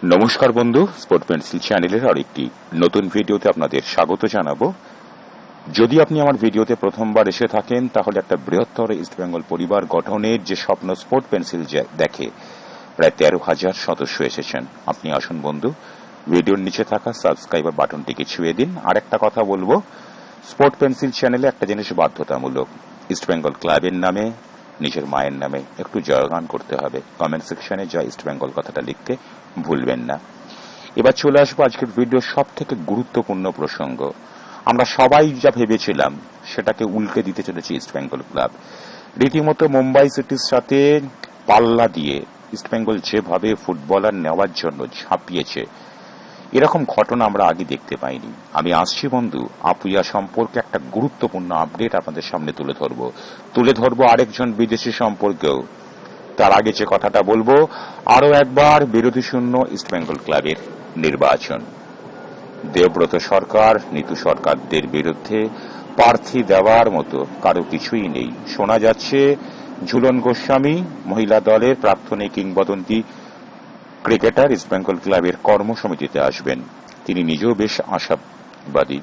নমস্কার বন্ধু, sport pencil চ্যানেলের আরেকটি নতুন ভিডিওতে আপনাদের স্বাগত জানাবো। যদি আপনি আমার ভিডিওতে প্রথমবার এসে থাকেন, তাহলে একটা বৃহত্তর ইস্টবেঙ্গল পরিবার গঠনের যে স্বপ্ন স্পোর্ট পেন্সিল দেখে, প্রায় 13,000 সদস্য এসেছেন। আপনি আসুন বন্ধু, ভিডিওর নিচে থাকা সাবস্ক্রাইবার বাটনটিকে ছুঁয়ে দিন। আর একটা কথা বলবো, স্পোর্ট পেন্সিল চ্যানেলে একটা জিনিস বাধ্যতামূলক, ইস্টবেঙ্গল ক্লাবের নামে, নিজের মায়ের নামে একটু জয়গান করতে হবে। কমেন্ট সেকশনে জয় ইস্টবেঙ্গল কথাটা লিখতে ভুলবেন না। এবার চলে আসবো আজকের ভিডিওর সব থেকে গুরুত্বপূর্ণ প্রসঙ্গ। আমরা সবাই যা ভেবেছিলাম সেটাকে উল্টে দিতে চলেছে ইস্টবেঙ্গল ক্লাব। রীতিমতো মুম্বাই সিটির সাথে পাল্লা দিয়ে ইস্টবেঙ্গল যেভাবে ফুটবলার নেওয়ার জন্য ঝাঁপিয়েছে, এরকম ঘটনা আমরা আগে দেখতে পাইনি। আমি আসছি বন্ধু, আপুইয়া সম্পর্কে একটা গুরুত্বপূর্ণ আপডেট আপনাদের সামনে তুলে ধরবো আরেকজন বিদেশি সম্পর্কেও। তার আগে যে কথাটা বলবো, আরো একবার বিরোধী শূন্য ইস্টবেঙ্গল ক্লাবের নির্বাচন। দেবব্রত সরকার, নিতু সরকারদের বিরুদ্ধে প্রার্থী দেওয়ার মতো কারো কিছুই নেই। শোনা যাচ্ছে ঝুলন গোস্বামী মহিলা দলের প্রাক্তন কিংবদন্তি ক্রিকেটার ইস্টবেঙ্গল ক্লাবের কর্মসমিতিতে আসবেন। তিনি নিজেও বেশ আশাবাদী।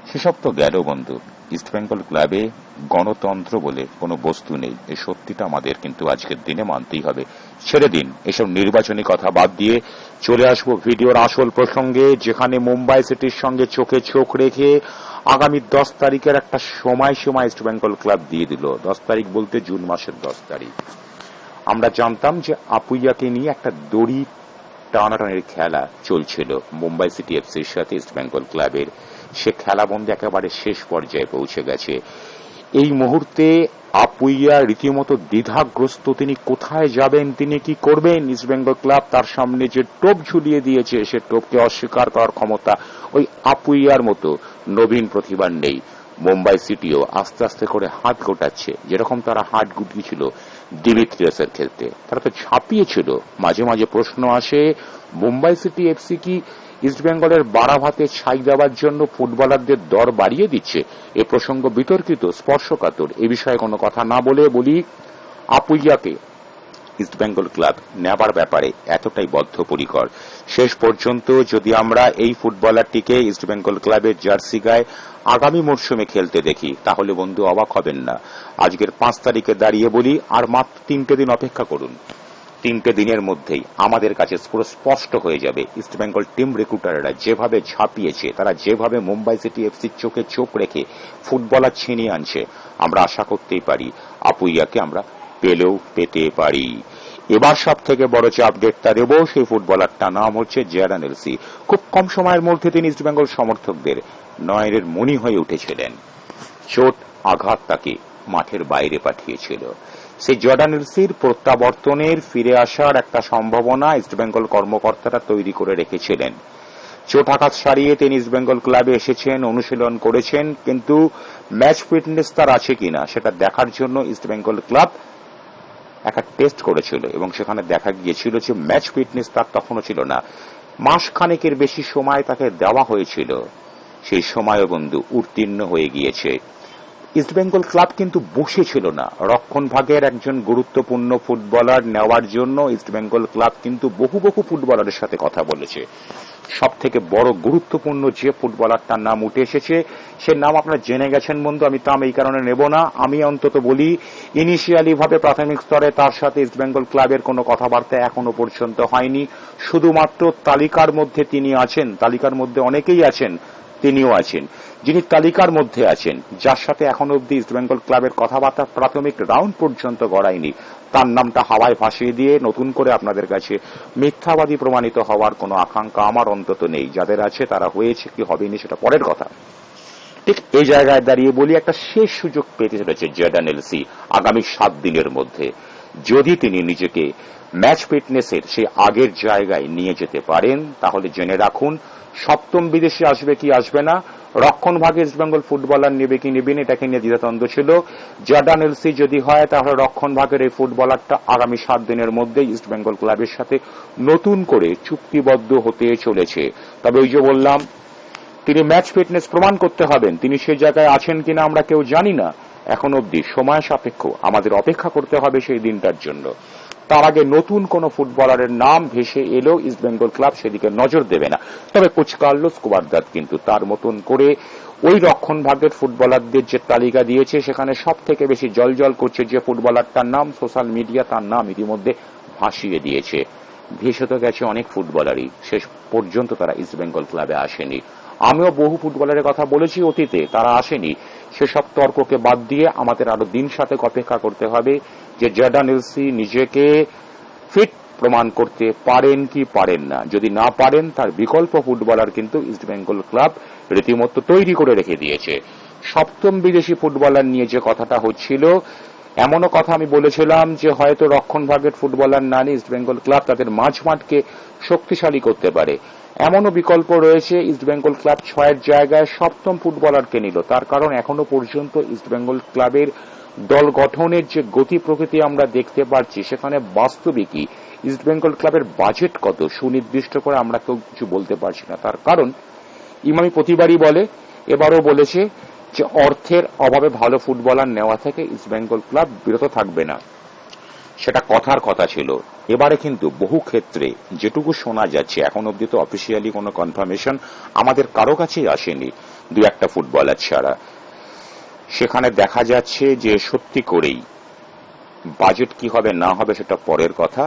সেসব তো গেল বন্ধু, ইস্টবেঙ্গল ক্লাবে গণতন্ত্র বলে কোনো বস্তু নেই। এই সত্যিটা আমাদের কিন্তু আজকের দিনে মানতেই হবে। ছেড়ে দিন এসব নির্বাচনী কথা, বাদ দিয়ে চলে আসবো ভিডিওর আসল প্রসঙ্গে, যেখানে মুম্বাই সিটির সঙ্গে চোখে চোখ রেখে আগামী 10 তারিখের একটা সময় ইস্টবেঙ্গল ক্লাব দিয়ে দিল। 10 তারিখ বলতে জুন মাসের 10 তারিখ। আমরা জানতাম যে আপুইয়াকে নিয়ে একটা দড়ি টানাটানির খেলা চলছিল মুম্বাই সিটি এফসির সাথে ইস্টবেঙ্গল ক্লাবের। সে খেলা বন্ধে একেবারে শেষ পর্যায়ে পৌঁছে গেছে। এই মুহূর্তে আপুইয়া রীতিমতো দ্বিধাগ্রস্ত। তিনি কোথায় যাবেন, তিনি কি করবেন? ইস্টবেঙ্গল ক্লাব তার সামনে যে টোপ ঝুলিয়ে দিয়েছে, সে টোপকে অস্বীকার করার ক্ষমতা ওই আপুইয়ার মতো নবীন প্রতিভার নেই। মুম্বাই সিটিও আস্তে আস্তে করে হাত গোটাচ্ছে, যেরকম তারা হাত গুটিয়েছিল ডিমিত্রিয়াসের ক্ষেত্রে। তারা তো ঝাঁপিয়েছিল। মাঝে মাঝে প্রশ্ন আসে, মুম্বাই সিটি এফসি কি ইস্টবেঙ্গলের বাড়াভাতে ছাই দেওয়ার জন্য ফুটবলারদের দর বাড়িয়ে দিচ্ছে? এ প্রসঙ্গ বিতর্কিত, স্পর্শকাতর। এ বিষয়ে কোনো কথা না বলে বলি, আপুইয়াকে ইস্টবেঙ্গল ক্লাব নেবার ব্যাপারে এতটাই বদ্ধপরিকর। শেষ পর্যন্ত যদি আমরা এই ফুটবলারটিকে ইস্টবেঙ্গল ক্লাবের জার্সি গায়ে আগামী মরশুমে খেলতে দেখি, তাহলে বন্ধু অবাক হবেন না। আজকের 5 তারিখে দাঁড়িয়ে বলি, আর মাত্র 3টে দিন অপেক্ষা করুন। 3টে দিনের মধ্যেই আমাদের কাছে পুরো স্পষ্ট হয়ে যাবে ইস্টবেঙ্গল টিম রিক্রুটাররা যেভাবে ঝাঁপিয়েছে, তারা যেভাবে মুম্বাই সিটি এফসির চোখে চোখ রেখে ফুটবলার ছিনিয়ে আনছে। আমরা আশা করতেই পারি আপুইয়াকে আমরা পেতে পারি। এবার সব থেকে বড় যে আপডেটটা দেব, সেই ফুটবলারটার নাম হচ্ছে জর্ডান এলসি। খুব কম সময়ের মধ্যে তিনি ইস্টবেঙ্গল সমর্থকদের নয়নের মণি হয়ে উঠেছিলেন। চোট আঘাত তাকে মাঠের বাইরে পাঠিয়েছিল। সেই জর্ডান এলসির প্রত্যাবর্তনের, ফিরে আসার একটা সম্ভাবনা ইস্টবেঙ্গল কর্মকর্তারা তৈরি করে রেখেছিলেন। চোট আঘাত সারিয়ে তিনি ইস্টবেঙ্গল ক্লাবে এসেছেন, অনুশীলন করেছেন, কিন্তু ম্যাচ ফিটনেস তার আছে কিনা সেটা দেখার জন্য ইস্টবেঙ্গল ক্লাব একটা টেস্ট করেছিল, এবং সেখানে দেখা গিয়েছিল যে ম্যাচ ফিটনেস তার তখনও ছিল না। মাসখানেকের বেশি সময় তাকে দেওয়া হয়েছিল, সেই সময়ও বন্ধু উত্তীর্ণ হয়ে গিয়েছে। ইস্টবেঙ্গল ক্লাব কিন্তু বসেছিল না। রক্ষণ ভাগের একজন গুরুত্বপূর্ণ ফুটবলার নেওয়ার জন্য ইস্টবেঙ্গল ক্লাব কিন্তু বহু ফুটবলারের সাথে কথা বলেছে। সব থেকে বড় গুরুত্বপূর্ণ যে ফুটবলারটার নাম উঠে এসেছে, সে নাম আপনারা জেনে গেছেন বন্ধু, আমি তাম এই কারণে নেব না। আমি অন্তত বলি, ইনিশিয়ালি ভাবে প্রাথমিক স্তরে তার সাথে ইস্টবেঙ্গল ক্লাবের কোনো কথাবার্তা এখনো পর্যন্ত হয়নি। শুধুমাত্র তালিকার মধ্যে তিনি আছেন, তালিকার মধ্যে অনেকেই আছেন, তিনিও আছেন। যিনি তালিকার মধ্যে আছেন, যার সাথে এখনো অব্দি ইস্টবেঙ্গল ক্লাবের কথাবার্তা প্রাথমিক রাউন্ড পর্যন্ত গড়ায়নি, তার নামটা হাওয়ায় ভাসিয়ে দিয়ে নতুন করে আপনাদের কাছে মিথ্যাবাদী প্রমাণিত হওয়ার কোনো আকাঙ্ক্ষা আমার অন্তত নেই। যাদের আছে তারা হয়েছে কি হবেনি সেটা পরের কথা। ঠিক এই জায়গায় দাঁড়িয়ে বলি, একটা শেষ সুযোগ পেতে চলেছে জর্ডান এলসি আগামী 7 দিনের মধ্যে। যদি তিনি নিজেকে ম্যাচ ফিটনেসের সেই আগের জায়গায় নিয়ে যেতে পারেন, তাহলে জেনে রাখুন, সপ্তম বিদেশি আসবে কি আসবে না, রক্ষণ ভাগে ইস্টবেঙ্গল ফুটবলার নেবে কি নেবেন, এটাকে নিয়ে দ্বিধাদ্বন্দ্ব ছিল। জর্ডান এলসি যদি হয়, তাহলে রক্ষণ ভাগের এই ফুটবলারটা আগামী 7 দিনের মধ্যে ইস্টবেঙ্গল ক্লাবের সাথে নতুন করে চুক্তিবদ্ধ হতে চলেছে। তবে ওই যে বললাম, তিনি ম্যাচ ফিটনেস প্রমাণ করতে হবেন। তিনি সে জায়গায় আছেন কিনা আমরা কেউ জানি না, এখন অব্দি সময় সাপেক্ষ, আমাদের অপেক্ষা করতে হবে সেই দিনটার জন্য। তার আগে নতুন কোন ফুটবলারের নাম ভেসে এলেও ইস্টবেঙ্গল ক্লাব সেদিকে নজর দেবে না। তবে কোচ কার্লোস কুবারদাত কিন্তু তার মতন করে ওই রক্ষণ ভাগের ফুটবলারদের যে তালিকা দিয়েছে সেখানে সব থেকে বেশি জলজল করছে যে ফুটবলারটার নাম, সোশ্যাল মিডিয়া তার নাম ইতিমধ্যে ভাসিয়ে দিয়েছে। ভেসে তো গেছে অনেক ফুটবলারই, শেষ পর্যন্ত তারা ইস্টবেঙ্গল ক্লাবে আসেনি। আমিও বহু ফুটবলারের কথা বলেছি অতীতে, তারা আসেনি। সেসব তর্ককে বাদ দিয়ে আমাদের আরো দিন সাথে অপেক্ষা করতে হবে যে জর্ডান এলসি নিজেকে ফিট প্রমাণ করতে পারেন কি পারেন না। যদি না পারেন তার বিকল্প ফুটবলার কিন্তু ইস্টবেঙ্গল ক্লাব রীতিমতো তৈরি করে রেখে দিয়েছে। সপ্তম বিদেশি ফুটবলার নিয়ে যে কথাটা হচ্ছিল, এমনও কথা আমি বলেছিলাম যে হয়তো রক্ষণ ভাগের ফুটবলার না নিয়ে ইস্টবেঙ্গল ক্লাব তাদের মাঝমাঠকে শক্তিশালী করতে পারে। এমনও বিকল্প রয়েছে, ইস্টবেঙ্গল ক্লাব 6-এর জায়গায় সপ্তম ফুটবলারকে নিল। তার কারণ এখনো পর্যন্ত ইস্টবেঙ্গল ক্লাবের দল গঠনের যে গতি প্রকৃতি আমরা দেখতে পাচ্ছি সেখানে বাস্তবিকই ইস্টবেঙ্গল ক্লাবের বাজেট কত সুনির্দিষ্ট করে আমরা কেউ কিছু বলতে পারছি না। তার কারণ ইমামি প্রতিবারই বলে, এবারও বলেছে যে অর্থের অভাবে ভালো ফুটবলার নেওয়া থেকে ইস্টবেঙ্গল ক্লাব বিরত থাকবে না। সেটা কথার কথা ছিল। এবারে কিন্তু বহু ক্ষেত্রে যেটুকু শোনা যাচ্ছে, এখন অব্দি তো অফিসিয়ালি কোনো কনফার্মেশন আমাদের কারো কাছেই আসেনি, দু একটা ফুটবলার ছাড়া, সেখানে দেখা যাচ্ছে যে সত্যি করেই বাজেট কি হবে না হবে সেটা পরের কথা।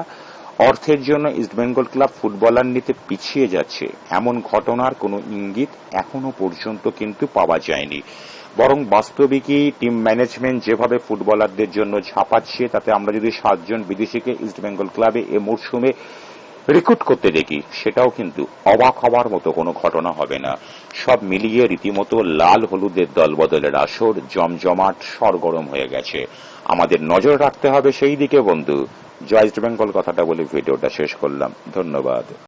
অর্থের জন্য ইস্টবেঙ্গল ক্লাব ফুটবলার নিতে পিছিয়ে যাচ্ছে এমন ঘটনার কোনো ইঙ্গিত এখনো পর্যন্ত কিন্তু পাওয়া যায়নি। বরং বাস্তবিকই টিম ম্যানেজমেন্ট যেভাবে ফুটবলারদের জন্য ঝাঁপাচ্ছে, তাতে আমরা যদি 7 জন বিদেশিকে ইস্টবেঙ্গল ক্লাবে এ মরশুমে রিক্রুট করতে দেখি, সেটাও কিন্তু অবাক হওয়ার মতো কোনো ঘটনা হবে না। সব মিলিয়ে রীতিমতো লাল হলুদের দলবদলের আসর জমজমাট সরগরম হয়ে গেছে। আমাদের নজর রাখতে হবে সেই দিকে বন্ধু। জয় ইস্টবেঙ্গল কথাটা বলে ভিডিওটা শেষ করলাম। ধন্যবাদ।